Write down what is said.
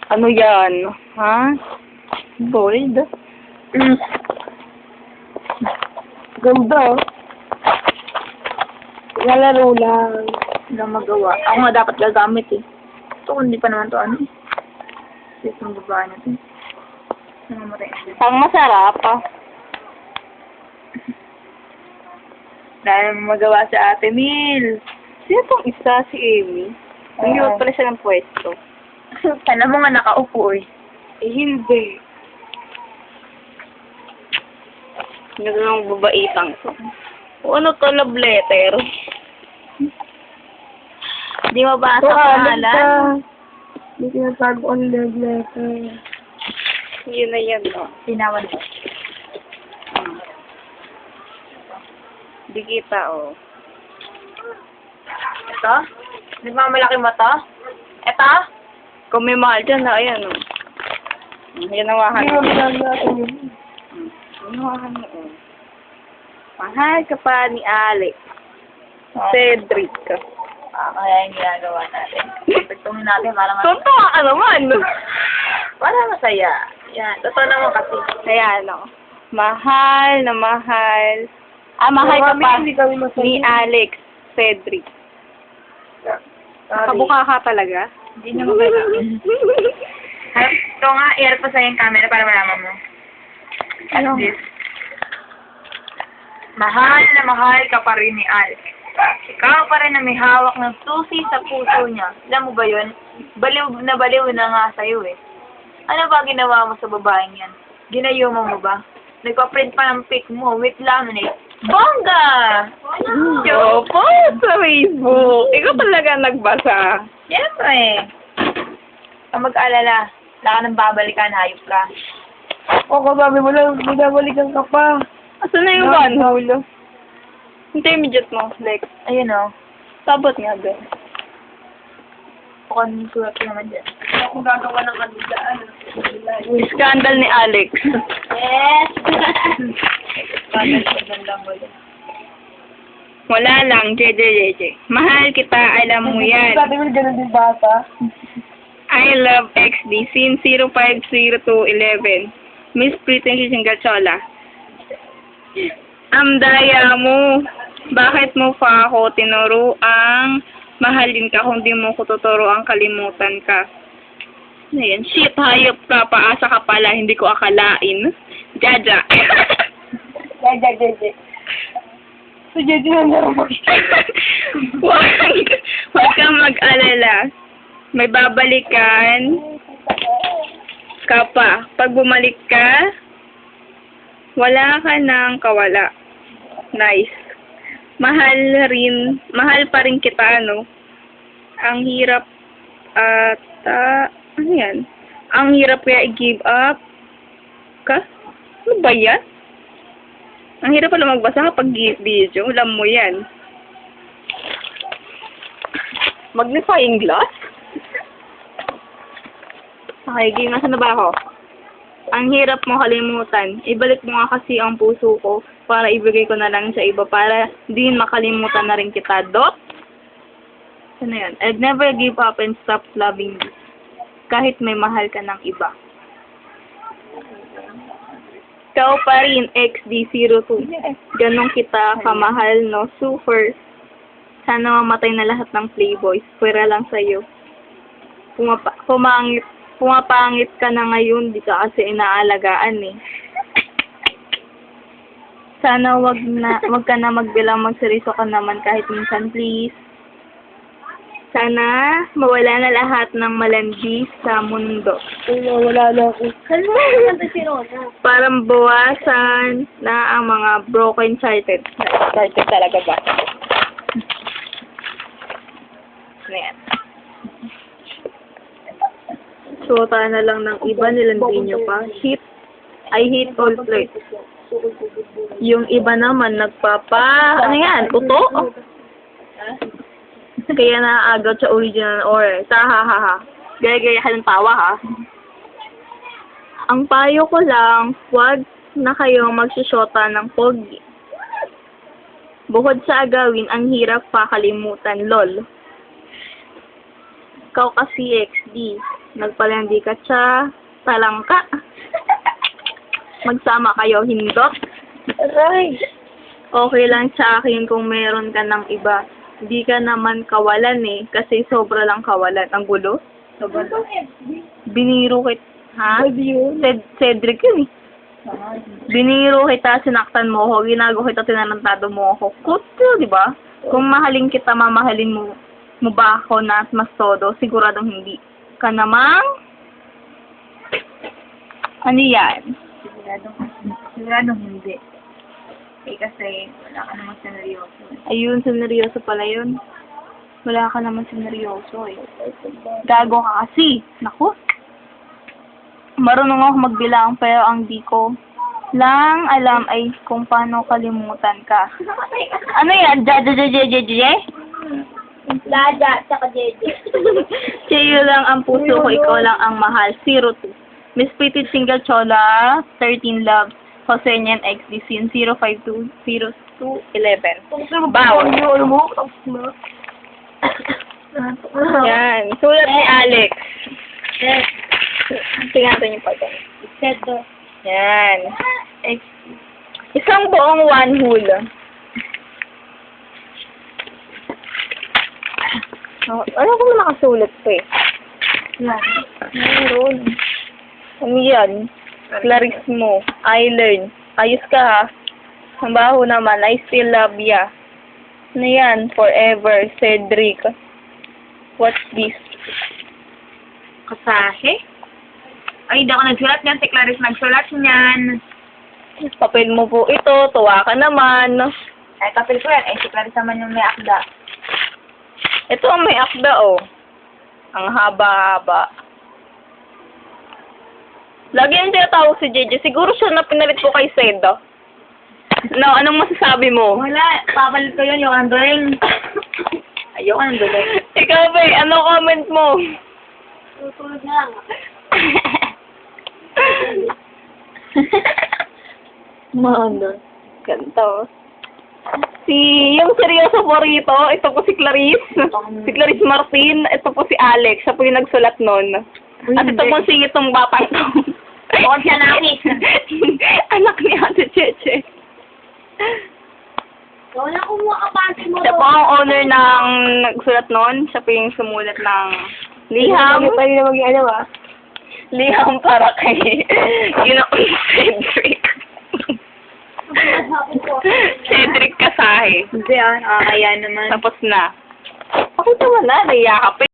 Ano yan? Ha? Bold? Ganda. Lalaro lang. Wala magawa. Ako nga dapat gagamit eh. Ito, hindi pa naman to ano eh. Ito yung babae natin. Namamatay na siya. Ang masarap ah. Dahil magawa sa ate Mil. Sino tong isa? Si Amy. Ang hirap pala siya ng pwesto. Sana mo nga nakaupo eh. Eh, hindi. Hindi ko lang babaitang to. O ano to, love letter? Hindi mabasa pangalan. Hindi tinatago ang love letter. Yun na yan, no? Sinawan mo. Hindi kita, oh. Ito? Di ba malaki mo to? Ito? Kung may mahal dyan, na, ayan, oh. Yan nawahan Hindi mo. mo natin yun. Nawahan mo, oh. Mahal ka pa ni Alex. Cedric. Kaya yung ginagawa natin. Pagtungin natin para masaya. Tuntua ka naman! Para masaya. Yan. Totoo naman kasi. Kaya ano, mahal na mahal. Mahal ka pa Hindi kami masaya. ni Alex Cedric. Kabuka ka talaga? Hindi niya maganda. Ito nga, i-air pa sa'yo yung camera para malaman mo. Ano? This. Mahal na mahal ka pa rin ni Alex. Ikaw pa rin na may hawak ng susi sa puso niya. Alam mo ba yun? Baliw na nga sa'yo eh. Ano ba ginawa mo sa babaeng yan? Ginayuma mo ba? Nagpa-print pa ng pic mo with laminate. Bongga! Yo, post sa Facebook. Ikaw talaga nagbasa. Siyempre. Ang mag-alala. Wala ka nang babalikan, hayop ka. O, kababi mo lang, binabalikan ka pa. Asan na yung one hole? Intermediate mo, Lex. Ayun o. Sabot nga doon. Mukhang sulat naman dyan. Kung gagawa ng kandilaan. Scandal ni Alex. Yes! Scandal ko dyan lang wala. Wala lang, JJ. Mahal kita, alam mo yan. Sabi mo, ganun din bata. I love XD, since 050211. Miss Pretty Singachola. Ang daya mo. Bakit mo pa ako tinuruang mahalin ka kung di mo ko tuturuang kalimutan ka? Ayan, shit, hayop ka, paasa ka pala, hindi ko akalain. Jaja. Jaja. So, Jaja na naman. Huwag kang mag-alala. May babalikan ka pa. Pag bumalik ka, wala ka nang kawala. Nice. Mahal pa rin kita, ano? Ang hirap ano yan? Ang hirap kaya i-give up ka? Ano ba yan? Ang hirap pala magbasa kapag video. Alam mo yan. Magnifying glass? Okay, game. Nasaan na ba ako? Ang hirap mo kalimutan. Ibalik mo nga kasi ang puso ko para ibigay ko na lang sa iba para din makalimutan na rin kita. Dot? Ano yan? I'd never give up and stop loving you. Kahit may mahal ka ng iba. Ikaw pa rin, XD02. Ganun kita kamahal, no? Super. Sana mamatay na lahat ng playboys. Pwera lang sa'yo. Pumapangit ka na ngayon, di ka kasi inaalagaan eh. Sana wag ka na magbilang, magseryoso ka naman kahit minsan, please. Sana mawala na lahat ng malandi sa mundo. Wala na ako. Para bawasan na ang mga broken hearted. Hearted talaga ba? Ayan. Suota na lang ng iba, nilandi nyo pa. I hate all flirt. Yung iba naman ano yan? Uto? Kaya naaagaw sa original or ha. Gaya-gaya ka ng tawa ha. Ang payo ko lang, huwag na kayong magsusyota ng pogi. Bukod sa agawin, ang hirap pa kalimutan, lol. Ikaw kasi XD. Nagpalandi ka siya. Talangka. Magsama kayo, hindot. Aray! Okay lang sa akin kung meron ka ng iba. Hindi ka naman kawalan eh, kasi sobra lang kawalan. Ang gulo. Biniro kita. Ha? Pwede yun. Cedric yun eh. Biniro kita, sinaktan mo ako, ginago kita, tinanantado mo ako. Kutyo, di ba? Kung mahalin kita, mamahalin mo ba ako na mas todo? Siguradong hindi. Ka namang? Ano yan? Siguradong hindi. Eh, kasi wala ka namang sineryoso. Ayun, sineryoso pala yun. Wala ka naman sineryoso eh. Gago ka kasi. Naku. Marunong ako magbilang pero ang di ko lang alam ay kung paano kalimutan ka. Ano yan? Jajajajajaja? Lada, tsaka Jeje. Sa'yo lang ang puso ko, ikaw lang ang mahal. 02. Miss Pretty Single Chola, 13 Loves. Jose Nian XD Scene 0520211. Bawal. Ano mo? Tapos na. Yan. Sulat ni Alex. Tingnan yung pagka. Sedo. Yan. Isang buong one whole. Oh, ano kung nakasulat pa eh? Yan. Meron. Ano yan? Clarice mo. I learn. Ayos ka ha. Ang baho naman. I still love ya. Ano yan? Forever. Cedric. What's this? Kasahe? Ay, hindi ako nagsulat niyan. Si Clarice nagsulat niyan. Papel mo po ito. Tuwa ka naman. Ay, kapil ko yan. Ay, si Clarice naman yung may akda. Ito ang may akda oh. Ang haba-haba. Lagi yung tinatawag si JJ. Siguro siya na pinalit ko kay Seda. No, anong masasabi mo? Wala. Papalit ko yun yung andoring. Ayoko ng duling. Ikaw ba, ano comment mo? Tutulog na lang. Maano. Ganto. Yung seryoso po rito, ito po si Clarice. Si Clarice Martin, ito po si Alex. Siya po yung nagsulat nun. At ito po singit ng batang to. Bukod siya namin. Anak ni Ate Cheche. Wala akong makapante mo. Siya po ang owner ng nagsulat nun. Siya po yung sumulat ng liham. Ano pa rin na mag-ano ah? Liham para kay Ginoong Cedric. Cedric Kasahe. Hindi ah, nakakaya naman. Tapos na. Pakita mo na, naiya ka pa.